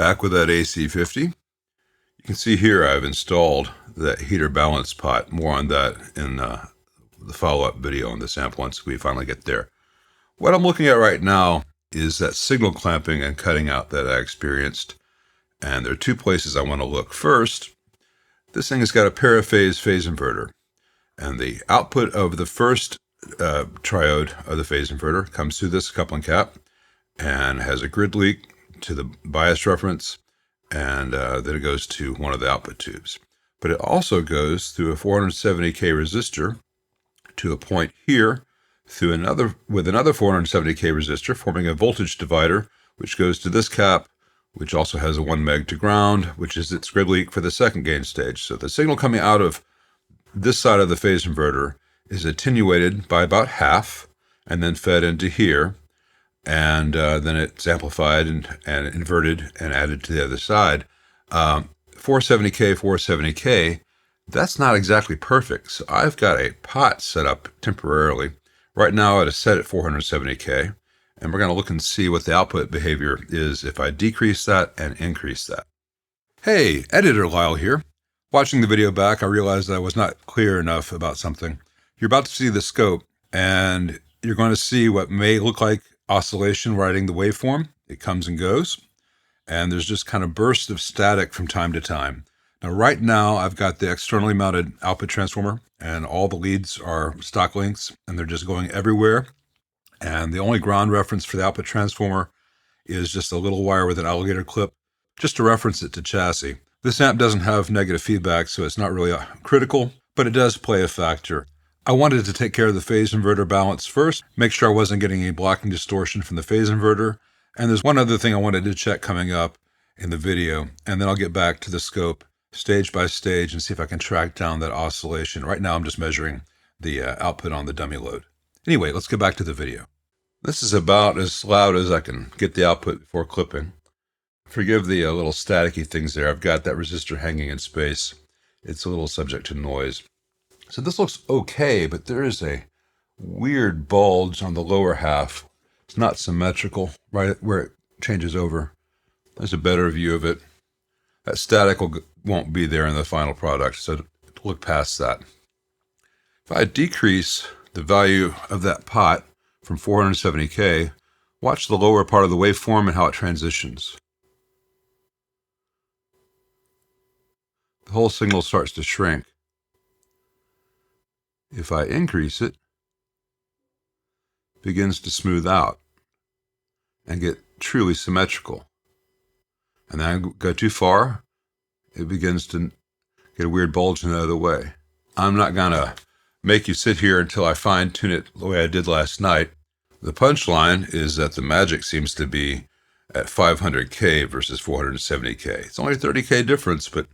Back with that AC50. You can see here I've installed that heater balance pot. More on that in the follow-up video on the sample once we finally get there. What I'm looking at right now is that signal clamping and cutting out that I experienced. And there are two places I want to look. First, this thing has got a paraphase phase inverter. And the output of the first triode of the phase inverter comes through this coupling cap and has a grid leak to the bias reference, and then it goes to one of the output tubes. But it also goes through a 470K resistor to a point here through another 470K resistor, forming a voltage divider, which goes to this cap, which also has a 1 meg to ground, which is its grid leak for the second gain stage. So the signal coming out of this side of the phase inverter is attenuated by about half and then fed into here. And then it's amplified and inverted and added to the other side. 470K, that's not exactly perfect. So I've got a pot set up temporarily. Right now it is set at 470K. And we're going to look and see what the output behavior is if I decrease that and increase that. Hey, Editor Lyle here. Watching the video back, I realized I was not clear enough about something. You're about to see the scope, and you're going to see what may look like oscillation riding the waveform. It comes and goes, and there's just kind of bursts of static from time to time. Now, right now, I've got the externally mounted output transformer, and all the leads are stock links, and they're just going everywhere. And the only ground reference for the output transformer is just a little wire with an alligator clip, just to reference it to chassis. This amp doesn't have negative feedback, so it's not really critical, but it does play a factor. I wanted to take care of the phase inverter balance first, make sure I wasn't getting any blocking distortion from the phase inverter. And there's one other thing I wanted to check coming up in the video, and then I'll get back to the scope stage by stage and see if I can track down that oscillation. Right now I'm just measuring the output on the dummy load. Anyway, let's get back to the video. This is about as loud as I can get the output before clipping. Forgive the little staticky things there. I've got that resistor hanging in space. It's a little subject to noise. So this looks okay, but there is a weird bulge on the lower half. It's not symmetrical, right where it changes over. There's a better view of it. That static won't be there in the final product, so look past that. If I decrease the value of that pot from 470K, watch the lower part of the waveform and how it transitions. The whole signal starts to shrink. If I increase it, it begins to smooth out and get truly symmetrical. And then I go too far, it begins to get a weird bulge in the other way. I'm not going to make you sit here until I fine-tune it the way I did last night. The punchline is that the magic seems to be at 500K versus 470K. It's only a 30K difference, but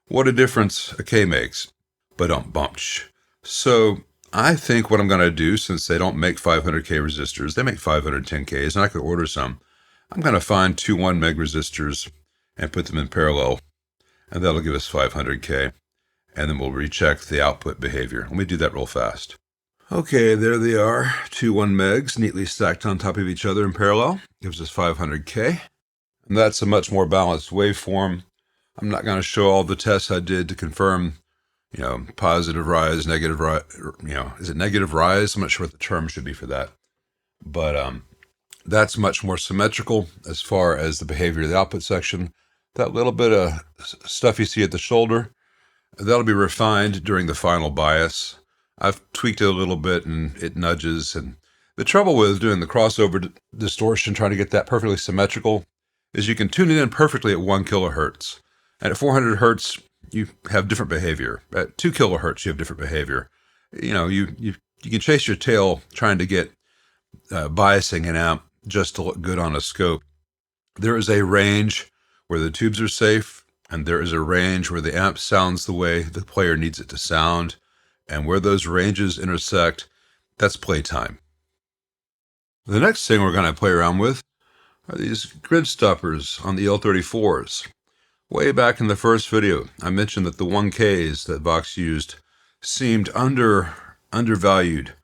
what a difference a K makes. Ba-dum-bumch. So I think what I'm going to do, since they don't make 500K resistors, they make 510Ks, and I could order some. I'm going to find two 1 meg resistors and put them in parallel, and that'll give us 500K. And then we'll recheck the output behavior. Let me do that real fast. Okay, there they are. Two 1 megs neatly stacked on top of each other in parallel. Gives us 500K. And that's a much more balanced waveform. I'm not going to show all the tests I did to confirm, positive rise, negative rise, is it negative rise? I'm not sure what the term should be for that. But that's much more symmetrical as far as the behavior of the output section. That little bit of stuff you see at the shoulder, that'll be refined during the final bias. I've tweaked it a little bit and it nudges. And the trouble with doing the crossover distortion, trying to get that perfectly symmetrical, is you can tune it in perfectly at 1 kilohertz. And at 400 hertz, you have different behavior. At 2 kilohertz, you have different behavior. You can chase your tail trying to get biasing an amp just to look good on a scope. There is a range where the tubes are safe, and there is a range where the amp sounds the way the player needs it to sound. And where those ranges intersect, that's playtime. The next thing we're going to play around with are these grid stoppers on the L34s. Way back in the first video, I mentioned that the 1Ks that Vox used seemed undervalued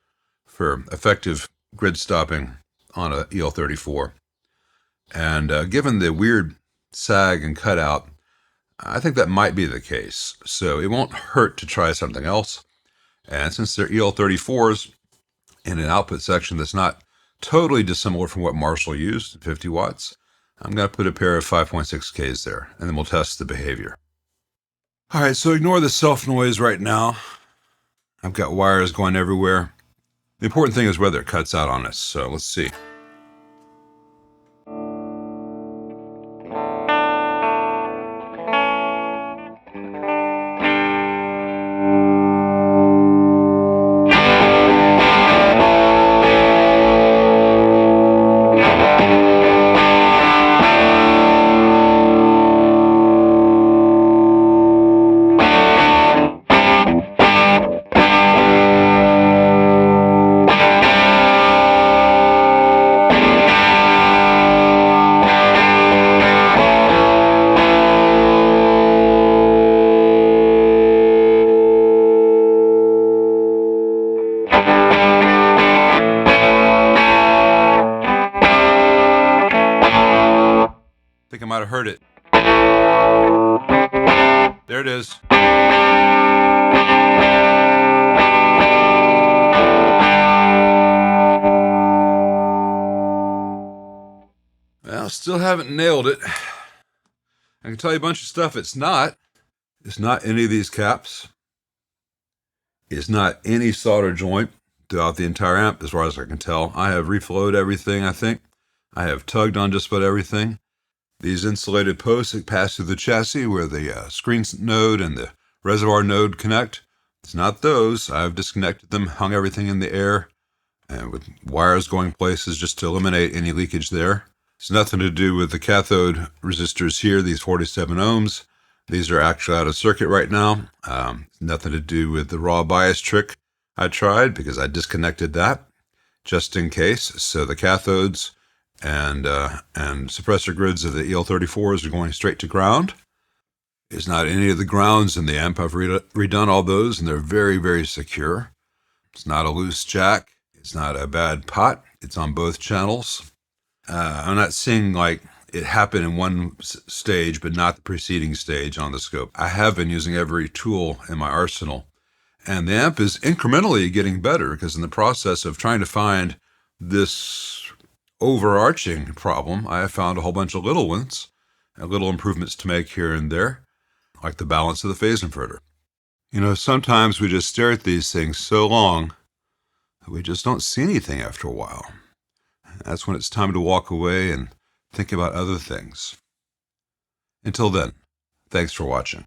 for effective grid stopping on a EL34. And given the weird sag and cut out, I think that might be the case. So it won't hurt to try something else. And since they're EL34s in an output section that's not totally dissimilar from what Marshall used, 50 watts, I'm going to put a pair of 5.6Ks there, and then we'll test the behavior. All right, so ignore the self noise right now. I've got wires going everywhere. The important thing is whether it cuts out on us, so let's see. I think I might have heard it. There it is. Well, still haven't nailed it. I can tell you a bunch of stuff it's not. It's not any of these caps. It's not any solder joint throughout the entire amp, as far as I can tell. I have reflowed everything, I think. I have tugged on just about everything. These insulated posts that pass through the chassis where the screen node and the reservoir node connect, it's not those. I've disconnected them, hung everything in the air, and with wires going places just to eliminate any leakage there. It's nothing to do with the cathode resistors here, these 47 ohms. These are actually out of circuit right now. Nothing to do with the raw bias trick I tried because I disconnected that just in case. So the cathodes and suppressor grids of the EL34s are going straight to ground. It's not any of the grounds in the amp. I've redone all those, and they're very, very secure. It's not a loose jack. It's not a bad pot. It's on both channels. I'm not seeing like it happened in one stage, but not the preceding stage on the scope. I have been using every tool in my arsenal, and the amp is incrementally getting better because in the process of trying to find this overarching problem, I have found a whole bunch of little ones and little improvements to make here and there, like the balance of the phase inverter. You know, sometimes we just stare at these things so long that we just don't see anything after a while. That's when it's time to walk away and think about other things. Until then, thanks for watching.